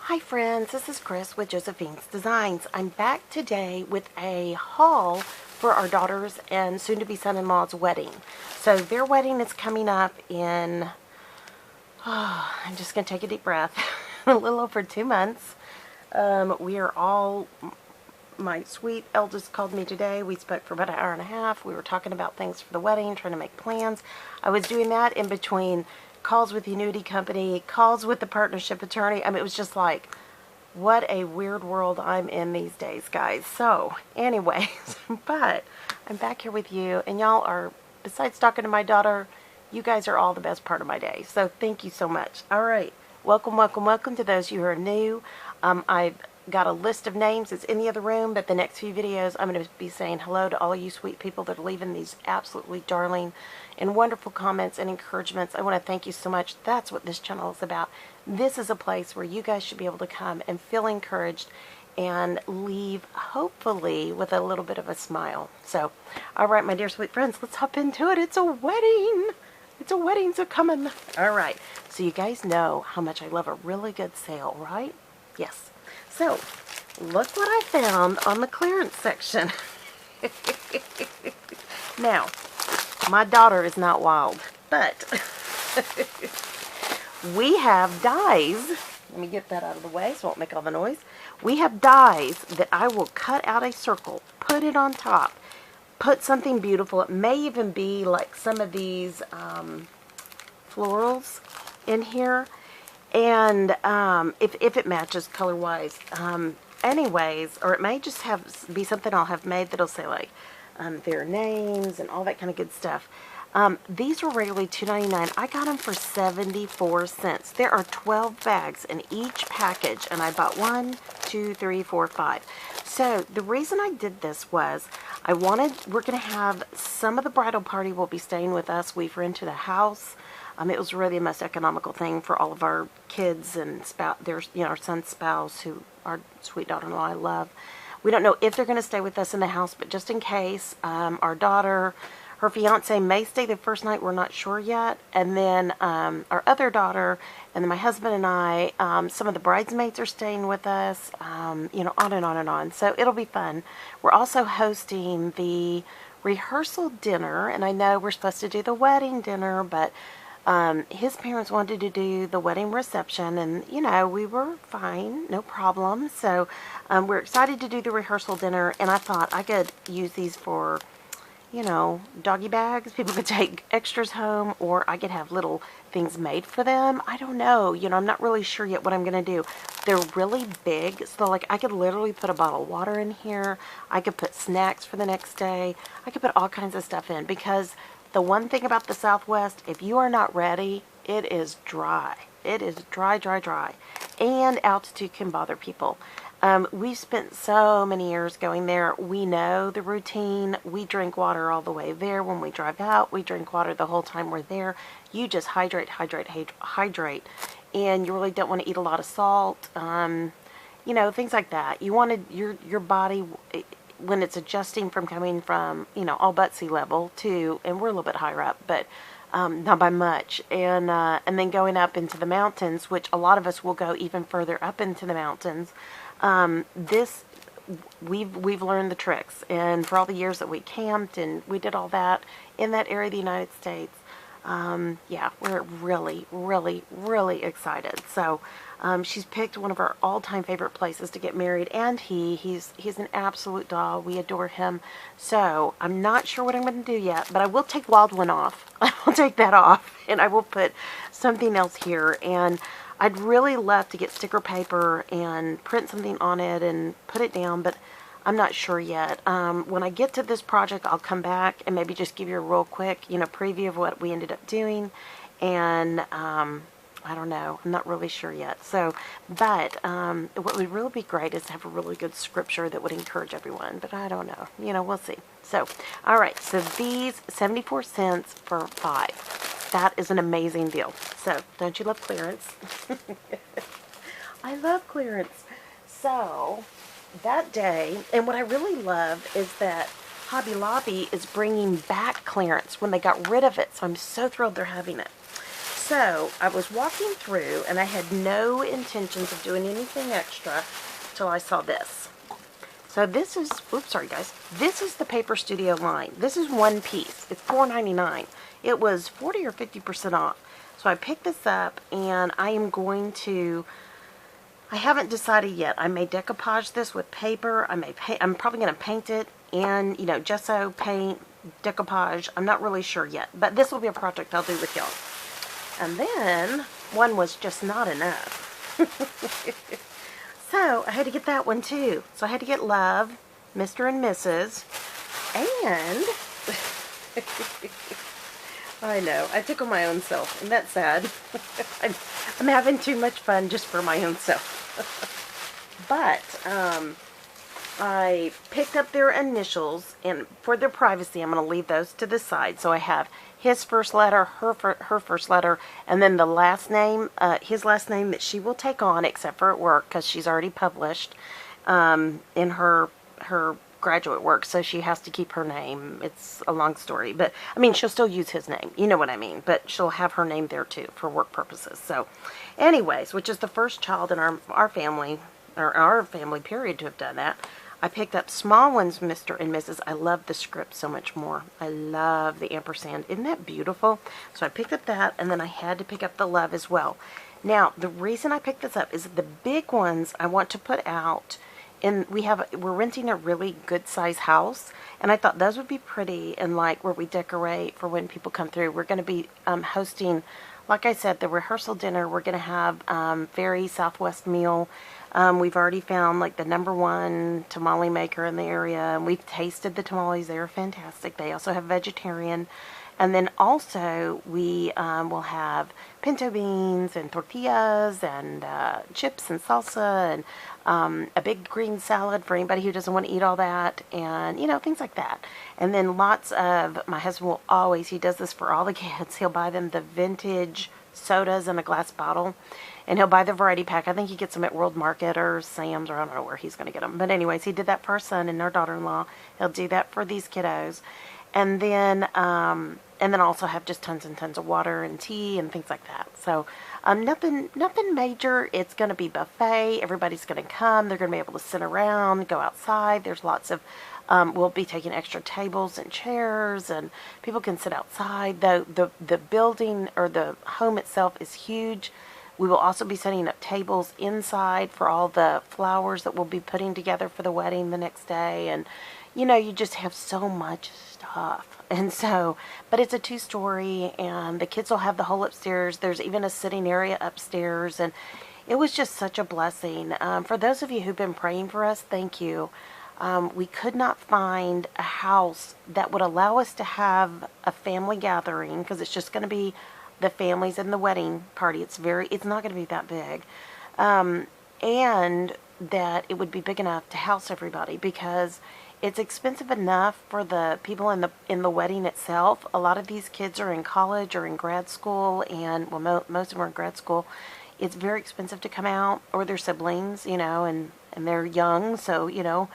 Hi friends, this is Chris with Josephine's Designs. I'm back today with a haul for our daughter's and soon-to-be son-in-law's wedding. So their wedding is coming up in, I'm just going to take a deep breath, a little over 2 months. We are all, my sweet eldest called me today. We spoke for about an hour and a half. We were talking about things for the wedding, trying to make plans. I was doing that in between calls with the annuity company, calls with the partnership attorney. I mean, it was just like, what a weird world I'm in these days, guys. So, anyways, but I'm back here with you, and y'all are, besides talking to my daughter, you guys are all the best part of my day. So, thank you so much. All right. Welcome, welcome, welcome to those who are new. I've got a list of names that's in the other room, but the next few videos I'm going to be saying hello to all you sweet people that are leaving these absolutely darling and wonderful comments and encouragements. I want to thank you so much. That's what this channel is about. This is a place where you guys should be able to come and feel encouraged and leave, hopefully, with a little bit of a smile. So, all right, my dear sweet friends, let's hop into it. It's a wedding. It's a wedding, so coming. All right. So you guys know how much I love a really good sale, right? Yes. So, look what I found on the clearance section. Now, my daughter is not wild, but we have dies. Let me get that out of the way so it won't make all the noise. We have dies that I will cut out a circle, put it on top, put something beautiful. It may even be like some of these florals in here. And if it matches color-wise, anyways, or it may just be something I'll have made that'll say like their names and all that kind of good stuff. These were regularly $2.99. I got them for 74 cents. There are 12 bags in each package, and I bought 1, 2, 3, 4, 5. So the reason I did this was we're going to have some of the bridal party will be staying with us. We've rented a house. It was really the most economical thing for all of our kids and our son's spouse, who our sweet daughter-in-law I love. We don't know if they're going to stay with us in the house, but just in case, our daughter, her fiance may stay the first night. We're not sure yet. And then our other daughter, and then my husband and I, some of the bridesmaids are staying with us, on and on and on. So it'll be fun. We're also hosting the rehearsal dinner, and I know we're supposed to do the wedding dinner, but his parents wanted to do the wedding reception, and we were fine, no problem. So we're excited to do the rehearsal dinner, and I thought I could use these for doggy bags. People could take extras home, or I could have little things made for them. I don't know. I'm not really sure yet what I'm going to do. They're really big, so like I could literally put a bottle of water in here. I could put snacks for the next day. I could put all kinds of stuff in, because the one thing about the Southwest, if you are not ready, it is dry. It is dry, dry, dry. And altitude can bother people. We've spent so many years going there. We know the routine. We drink water all the way there. When we drive out, we drink water the whole time we're there. You just hydrate, hydrate, hydrate. And you really don't want to eat a lot of salt. Things like that. You wanted your body, when it's adjusting from coming from, all but sea level to, and we're a little bit higher up, but not by much, and then going up into the mountains, which a lot of us will go even further up into the mountains. We've learned the tricks, and for all the years that we camped and we did all that in that area of the United States, yeah, we're really, really, really excited. So she's picked one of our all-time favorite places to get married, and he's an absolute doll. We adore him. So I'm not sure what I'm going to do yet, but I will take Wildwood off. I will take that off, and I will put something else here. And I'd really love to get sticker paper and print something on it and put it down, but I'm not sure yet. When I get to this project, I'll come back and maybe just give you a real quick, preview of what we ended up doing. And I don't know. I'm not really sure yet. So, but what would really be great is to have a really good scripture that would encourage everyone. But I don't know. We'll see. So, all right. So these 74 cents for 5. That is an amazing deal. So, don't you love clearance? I love clearance. So, that day, and what I really love is that Hobby Lobby is bringing back clearance when they got rid of it. So I'm so thrilled they're having it. So I was walking through, and I had no intentions of doing anything extra till I saw this. So this is, oops, sorry guys. This is the Paper Studio line. This is one piece. It's $4.99. It was 40 or 50% off. So I picked this up, and I am going to, I haven't decided yet. I may decoupage this with paper. I'm probably going to paint it and, you know, gesso, paint, decoupage. I'm not really sure yet. But this will be a project I'll do with y'all. And then one was just not enough. So I had to get that one too. So I had to get Love, Mr. and Mrs. And I know, I tickle my own self, and that's sad. I'm having too much fun just for my own self. But I picked up their initials, and for their privacy, I'm going to leave those to the side. So I have his first letter, her first letter, and then the last name, his last name that she will take on, except for at work, because she's already published in her graduate work, so she has to keep her name. It's a long story, but I mean, she'll still use his name. You know what I mean? But she'll have her name there too for work purposes. So, anyways, which is the first child in our family, or our family period, to have done that. I picked up small ones, Mr. and Mrs. I love the script so much more. I love the ampersand. Isn't that beautiful? So I picked up that, and then I had to pick up the Love as well. Now, the reason I picked this up is the big ones I want to put out. And we're renting a really good size house, and I thought those would be pretty, and like where we decorate for when people come through. We're going to be hosting, like I said, the rehearsal dinner. We're going to have very Southwest meal. We've already found like the #1 tamale maker in the area, and we've tasted the tamales. They are fantastic. They also have vegetarian. And then also we will have pinto beans and tortillas and chips and salsa and a big green salad for anybody who doesn't want to eat all that, and, you know, things like that. And then lots of, my husband will always, he does this for all the kids, he'll buy them the vintage sodas in a glass bottle, and he'll buy the variety pack. I think he gets them at World Market or Sam's, or I don't know where he's going to get them. But anyways, he did that for our son and our daughter-in-law. He'll do that for these kiddos. And then also have just tons and tons of water and tea and things like that. So nothing major. It's going to be buffet. Everybody's going to come. They're going to be able to sit around, go outside. There's lots of, we'll be taking extra tables and chairs, and people can sit outside. The building, or the home itself, is huge. We will also be setting up tables inside for all the flowers that we'll be putting together for the wedding the next day. And, you know, you just have so much stuff. And so, but it's a 2-story, and the kids will have the whole upstairs. There's even a sitting area upstairs, and it was just such a blessing. For those of you who've been praying for us, thank you. We could not find a house that would allow us to have a family gathering, because it's just going to be the families and the wedding party. It's not going to be that big. And that it would be big enough to house everybody, because it's expensive enough for the people in the wedding itself. A lot of these kids are in college or in grad school, and well, most of them are in grad school. It's very expensive to come out, or their siblings, you know, and they're young, so, you know.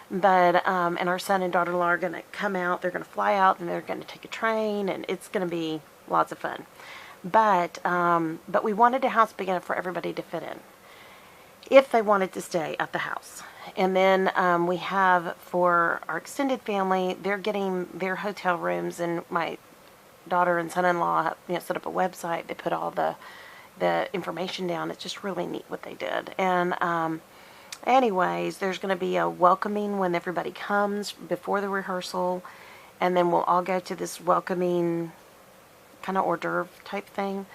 But and our son and daughter-in-law are going to come out. They're going to fly out, and they're going to take a train, and it's going to be lots of fun. But we wanted a house big enough for everybody to fit in, if they wanted to stay at the house. And then we have, for our extended family, they're getting their hotel rooms, and my daughter and son-in-law, you know, set up a website. They put all the information down. It's just really neat what they did. And anyways, there's going to be a welcoming when everybody comes before the rehearsal, and then we'll all go to this welcoming kind of hors d'oeuvre type thing.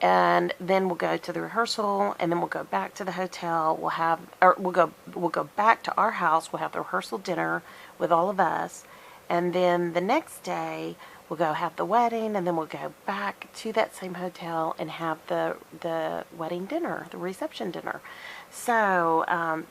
And then we'll go to the rehearsal, and then we'll go back to the hotel. We'll go back to our house. We'll have the rehearsal dinner with all of us, and then the next day we'll go have the wedding, and then we'll go back to that same hotel and have the wedding dinner, the reception dinner. So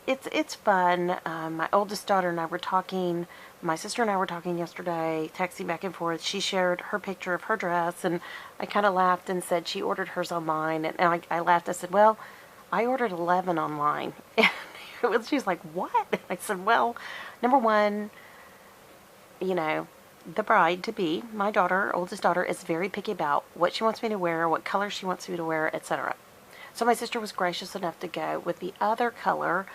it's fun. My oldest daughter and I were talking. My sister and I were talking yesterday, texting back and forth. She shared her picture of her dress, and I kind of laughed and said she ordered hers online. And I laughed. I said, well, I ordered 11 online. And she was like, what? I said, well, number one, you know, the bride-to-be, my daughter, oldest daughter, is very picky about what she wants me to wear, what color she wants me to wear, etc. So my sister was gracious enough to go with the other color.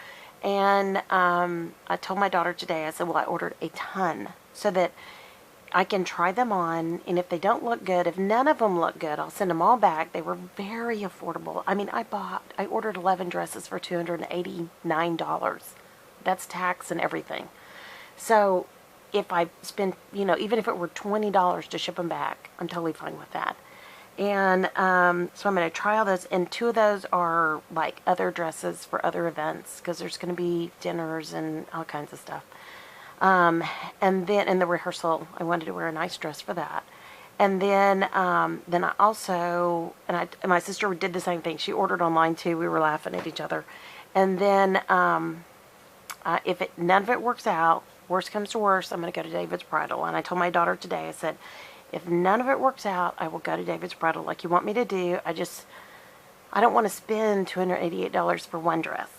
And I told my daughter today, I said, well, I ordered a ton so that I can try them on. And if they don't look good, if none of them look good, I'll send them all back. They were very affordable. I mean, I ordered 11 dresses for $289. That's tax and everything. So if I spend, even if it were $20 to ship them back, I'm totally fine with that. And so I'm going to try all those. And 2 of those are like other dresses for other events, because there's going to be dinners and all kinds of stuff. And then in the rehearsal, I wanted to wear a nice dress for that. And then I also, and my sister did the same thing. She ordered online too. We were laughing at each other. And then if none of it works out, worst comes to worst, I'm going to go to David's Bridal. And I told my daughter today, I said, if none of it works out, I will go to David's Bridal like you want me to do. I don't want to spend $288 for one dress.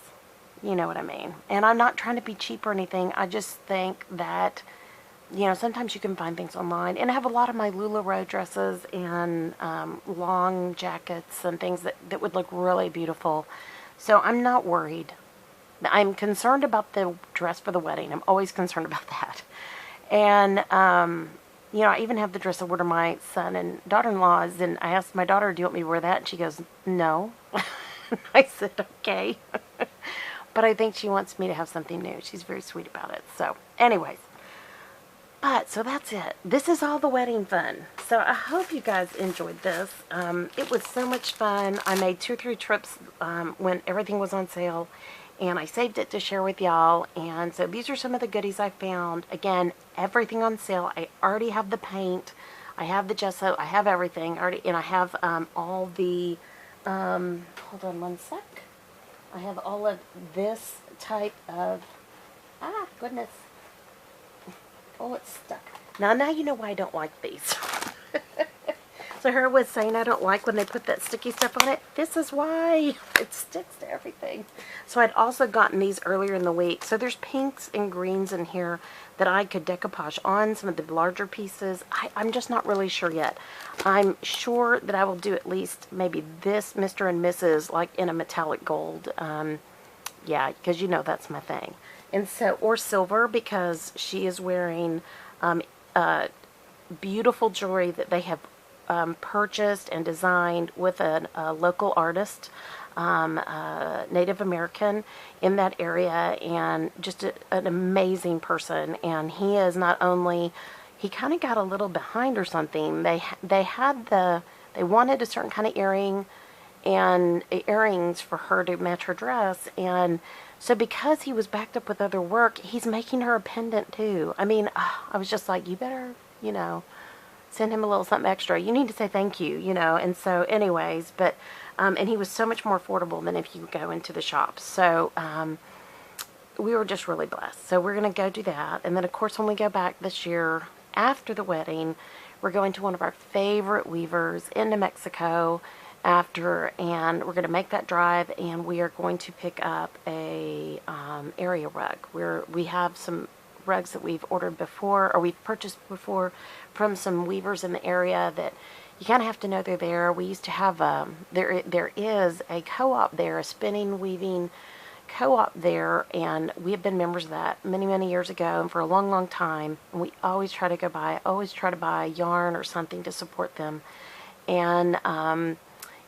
You know what I mean? And I'm not trying to be cheap or anything. I just think that, sometimes you can find things online. And I have a lot of my LuLaRoe dresses and long jackets and things that would look really beautiful. So I'm not worried. I'm concerned about the dress for the wedding. I'm always concerned about that. And, I even have the dress I ordered my son and daughter-in-law's, and I asked my daughter, do you want me to wear that? And she goes, no. I said, okay. But I think she wants me to have something new. She's very sweet about it. So, anyways. So that's it. This is all the wedding fun. So I hope you guys enjoyed this. It was so much fun. I made 2 or 3 trips when everything was on sale, and I saved it to share with y'all. And so these are some of the goodies I found. Again, everything on sale. I already have the paint. I have the gesso. I have everything already, and I have all the, hold on one sec. I have all of this type of, goodness. Oh, it's stuck. Now you know why I don't like these. So her was saying I don't like when they put that sticky stuff on it. This is why. It sticks to everything. So I'd also gotten these earlier in the week. So there's pinks and greens in here that I could decoupage on some of the larger pieces. I'm just not really sure yet. I'm sure that I will do at least maybe this Mr. and Mrs. like in a metallic gold. Yeah, because that's my thing. And so, or silver, because she is wearing beautiful jewelry that they have purchased and designed with a local artist, Native American in that area, and just an amazing person. And he is not only, he kind of got a little behind or something. They wanted a certain kind of earring and earrings for her to match her dress, and so because he was backed up with other work, he's making her a pendant too. I mean, I was just like, you better, send him a little something extra. You need to say thank you, And so anyways, but, and he was so much more affordable than if you go into the shops. So, we were just really blessed. So we're going to go do that. And then of course, when we go back this year after the wedding, we're going to one of our favorite weavers in New Mexico after, and we're going to make that drive, and we are going to pick up a area rug. We have some rugs that we've ordered before, or we've purchased before from some weavers in the area that you kind of have to know they're there. We used to have there is a co-op there, a spinning weaving co-op there, and we have been members of that many years ago, and for a long time, and we always try to buy yarn or something to support them. And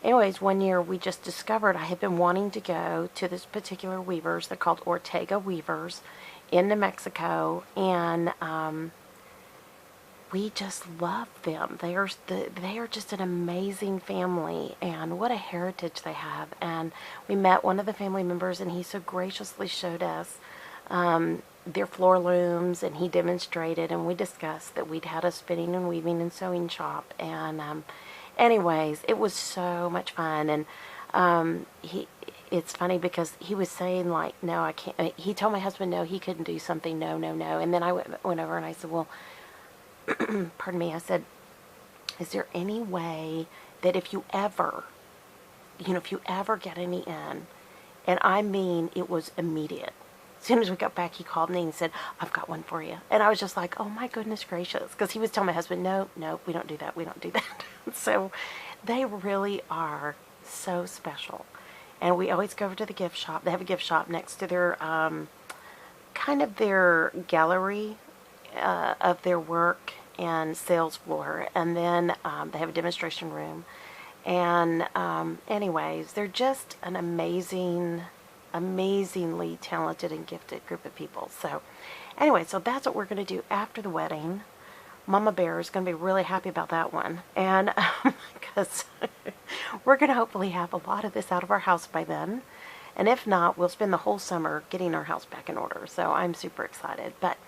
anyways, one year we just discovered I had been wanting to go to this particular weavers. They're called Ortega Weavers in New Mexico, and we just love them. They are just an amazing family, and what a heritage they have. And we met one of the family members, and he so graciously showed us their floor looms, and he demonstrated, and we discussed that we'd had a spinning and weaving and sewing shop. And anyways, it was so much fun. And it's funny because he was saying, like, no, I can't. He told my husband, no, he couldn't do something. No. And then I went over and I said, well, pardon me, I said, is there any way that if you ever get any in, and I mean, it was immediate. soon as we got back, he called me and said, I've got one for you. And I was just like, oh my goodness gracious. Because he was telling my husband, no, we don't do that. We don't do that. So they really are so special. And we always go over to the gift shop. They have a gift shop next to their, kind of their gallery of their work and sales floor. And then they have a demonstration room. And anyways, they're just an amazingly talented and gifted group of people. So anyway, so that's what we're going to do after the wedding. Mama Bear is going to be really happy about that one. And because we're going to hopefully have a lot of this out of our house by then. And if not, we'll spend the whole summer getting our house back in order. So I'm super excited. But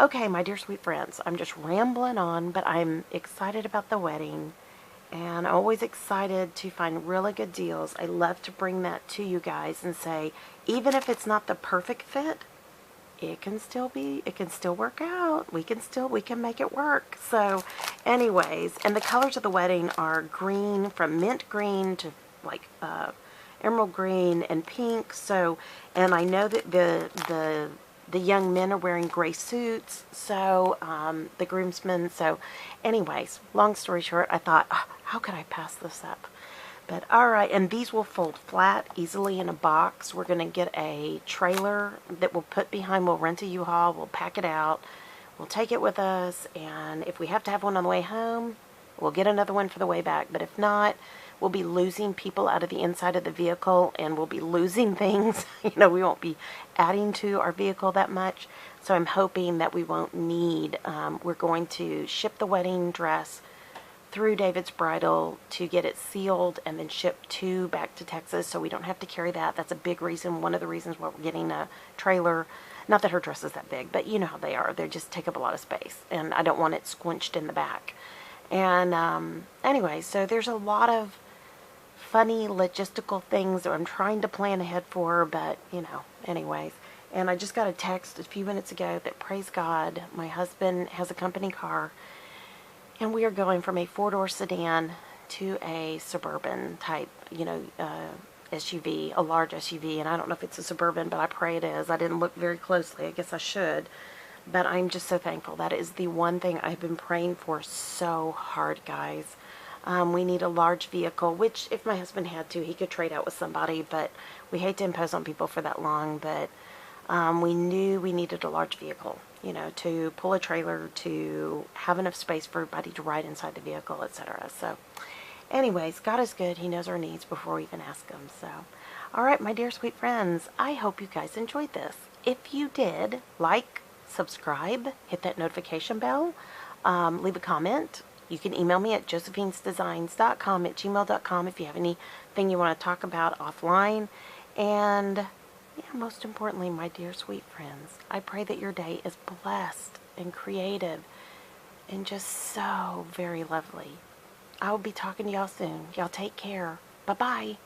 okay, my dear sweet friends, I'm just rambling on, but I'm excited about the wedding. And always excited to find really good deals. I love to bring that to you guys and say, even if it's not the perfect fit, it can still work out. We can make it work. So anyways, and the colors of the wedding are green, from mint green to like emerald green and pink. So, and I know that the young men are wearing gray suits, so the groomsmen. So anyways, long story short, I thought, oh, how could I pass this up? But all right, and these will fold flat easily in a box. We're going to get a trailer that we'll put behind. We'll rent a U-Haul. We'll pack it out. We'll take it with us. And if we have to have one on the way home, we'll get another one for the way back. But if not, we'll be losing people out of the inside of the vehicle, and we'll be losing things. We won't be adding to our vehicle that much. So I'm hoping that we won't need, we're going to ship the wedding dress through David's Bridal to get it sealed and then shipped back to Texas, so we don't have to carry that. That's a big reason, one of the reasons why we're getting a trailer. Not that her dress is that big, but you know how they are. They just take up a lot of space, and I don't want it squinched in the back. And anyway, so there's a lot of funny logistical things that I'm trying to plan ahead for, but anyways. And I just got a text a few minutes ago that, praise God, my husband has a company car, and we are going from a four-door sedan to a suburban type, SUV, a large SUV. And I don't know if it's a Suburban, but I pray it is. I didn't look very closely. I guess I should. But I'm just so thankful. That is the one thing I've been praying for so hard, guys. We need a large vehicle, which if my husband had to, he could trade out with somebody. But we hate to impose on people for that long. But we knew we needed a large vehicle, to pull a trailer, to have enough space for everybody to ride inside the vehicle, etc. So anyways, God is good. He knows our needs before we even ask him. So, all right, my dear sweet friends, I hope you guys enjoyed this. If you did, like, subscribe, hit that notification bell, leave a comment. You can email me at josephinesdesigns.com@gmail.com if you have anything you want to talk about offline. And yeah, most importantly, my dear sweet friends, I pray that your day is blessed and creative and just so very lovely. I will be talking to y'all soon. Y'all take care. Bye-bye.